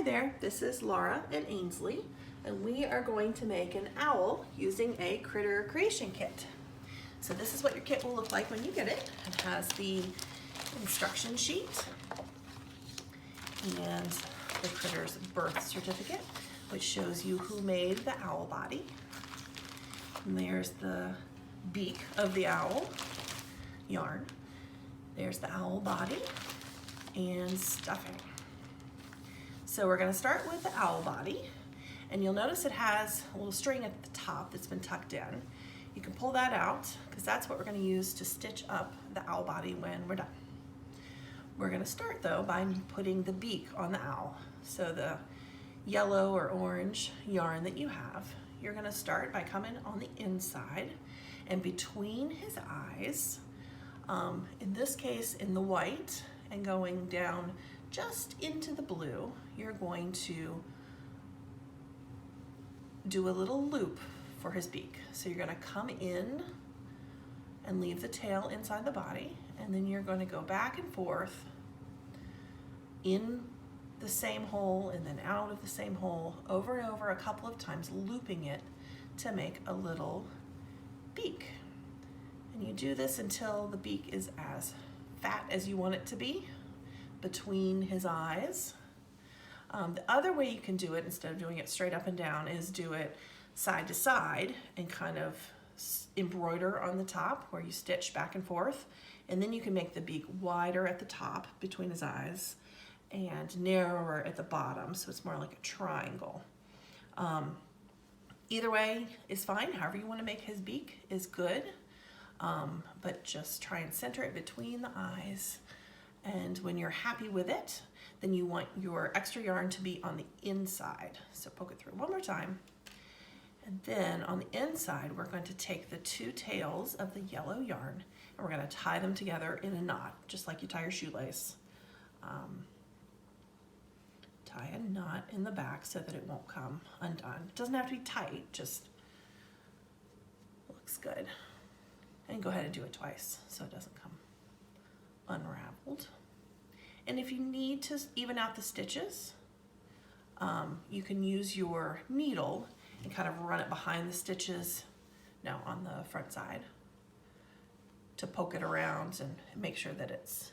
there, this is Laura and Ainsley, and we are going to make an owl using a critter creation kit. So this is what your kit will look like when you get it. It has the instruction sheet and the critter's birth certificate, which shows you who made the owl body. And there's the beak of the owl yarn. There's the owl body and stuffing. So we're going to start with the owl body, and you'll notice it has a little string at the top that's been tucked in. You can pull that out because that's what we're going to use to stitch up the owl body when we're done. We're going to start though by putting the beak on the owl. So the yellow or orange yarn that you have, you're going to start by coming on the inside and between his eyes, in this case in the white, and going down just into the blue, you're going to do a little loop for his beak. So you're going to come in and leave the tail inside the body, and then you're going to go back and forth in the same hole and then out of the same hole over and over a couple of times, looping it to make a little beak. And you do this until the beak is as fat as you want it to be between his eyes. The other way you can do it, instead of doing it straight up and down, is do it side to side and kind of embroider on the top where you stitch back and forth, and then you can make the beak wider at the top between his eyes and narrower at the bottom, so it's more like a triangle. Either way is fine. However you want to make his beak is good, but just try and center it between the eyes. And when you're happy with it, then you want your extra yarn to be on the inside. So poke it through one more time. And then on the inside, we're going to take the two tails of the yellow yarn and we're going to tie them together in a knot, just like you tie your shoelace. Tie a knot in the back so that it won't come undone. It doesn't have to be tight, just looks good. And go ahead and do it twice so it doesn't come unraveled. And if you need to even out the stitches, you can use your needle and kind of run it behind the stitches, no, on the front side, to poke it around and make sure that it's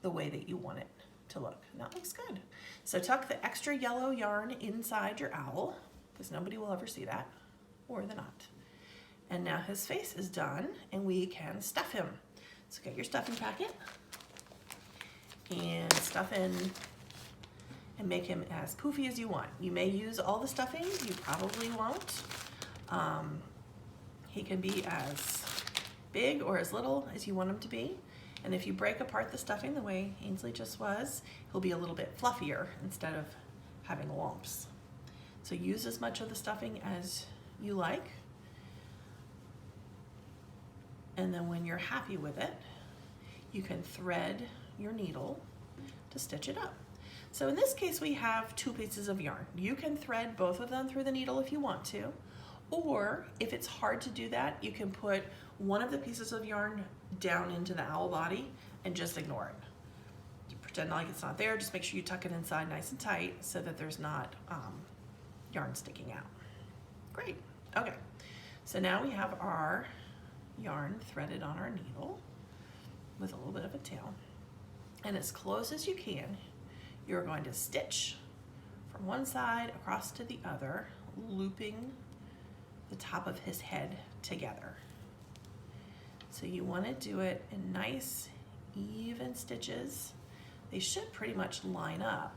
the way that you want it to look. And that looks good. So tuck the extra yellow yarn inside your owl, because nobody will ever see that, or the knot. And now his face is done and we can stuff him. So get your stuffing packet and stuff in and make him as poofy as you want. You may use all the stuffing, you probably won't. He can be as big or as little as you want him to be. And if you break apart the stuffing the way Ainsley just was, he'll be a little bit fluffier instead of having lumps. So use as much of the stuffing as you like. And then when you're happy with it, you can thread your needle to stitch it up. So in this case, we have two pieces of yarn. You can thread both of them through the needle if you want to, or if it's hard to do that, you can put one of the pieces of yarn down into the owl body and just ignore it. You pretend like it's not there, just make sure you tuck it inside nice and tight so that there's not yarn sticking out. Great, okay. So now we have our yarn threaded on our needle with a little bit of a tail. And as close as you can, you're going to stitch from one side across to the other, looping the top of his head together. So you want to do it in nice, even stitches. They should pretty much line up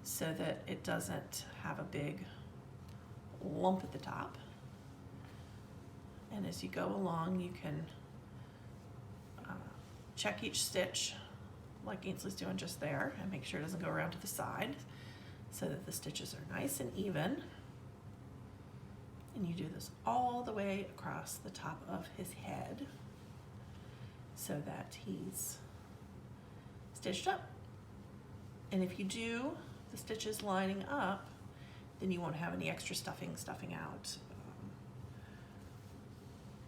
so that it doesn't have a big lump at the top. And as you go along, you can check each stitch like Ainsley's doing just there and make sure it doesn't go around to the side so that the stitches are nice and even. And you do this all the way across the top of his head so that he's stitched up. And if you do the stitches lining up, then you won't have any extra stuffing out.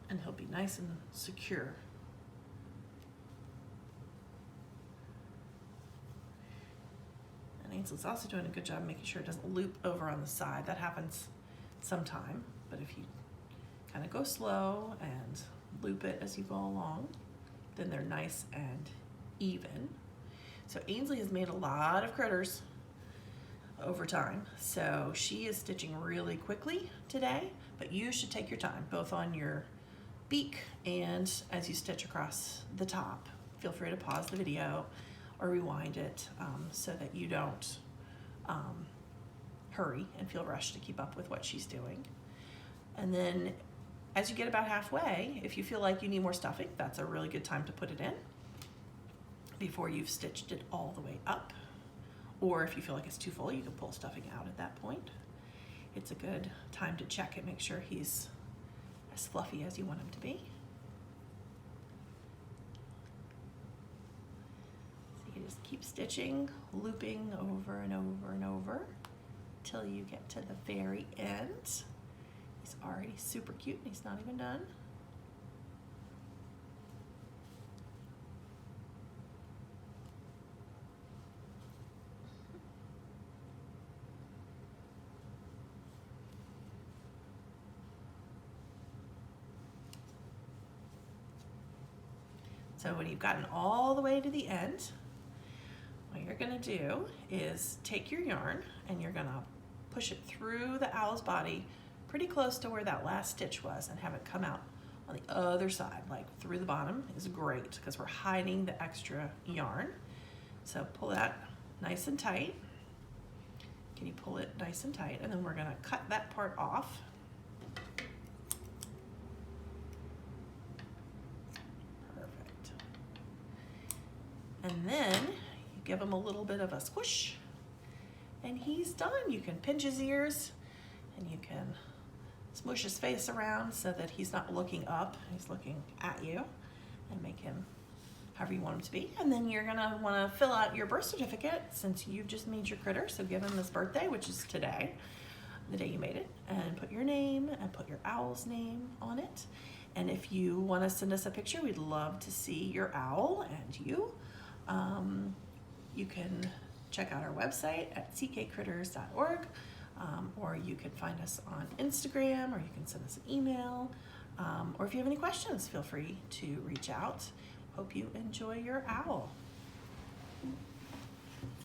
And he'll be nice and secure. Ainsley's also doing a good job making sure it doesn't loop over on the side. That happens sometime, but if you kind of go slow and loop it as you go along, then they're nice and even. So Ainsley has made a lot of critters over time, so she is stitching really quickly today, but you should take your time, both on your beak and as you stitch across the top. Feel free to pause the video or rewind it so that you don't hurry and feel rushed to keep up with what she's doing. And then as you get about halfway, if you feel like you need more stuffing, that's a really good time to put it in before you've stitched it all the way up. Or if you feel like it's too full, you can pull stuffing out at that point. It's a good time to check and make sure he's as fluffy as you want him to be. So you just keep stitching, looping over and over and over till you get to the very end. He's already super cute and he's not even done. So when you've gotten all the way to the end, what you're gonna do is take your yarn and you're gonna push it through the owl's body pretty close to where that last stitch was and have it come out on the other side, like through the bottom is great because we're hiding the extra yarn. So pull that nice and tight. Can you pull it nice and tight? And then we're gonna cut that part off. And then you give him a little bit of a squish and he's done. You can pinch his ears and you can smush his face around so that he's not looking up, he's looking at you, and make him however you want him to be. And then you're gonna wanna fill out your birth certificate since you've just made your critter, so give him his birthday, which is today, the day you made it, and put your name and put your owl's name on it. And if you wanna send us a picture, we'd love to see your owl and you. You can check out our website at ckcritters.org, or you can find us on Instagram, or you can send us an email, or if you have any questions, feel free to reach out. Hope you enjoy your owl.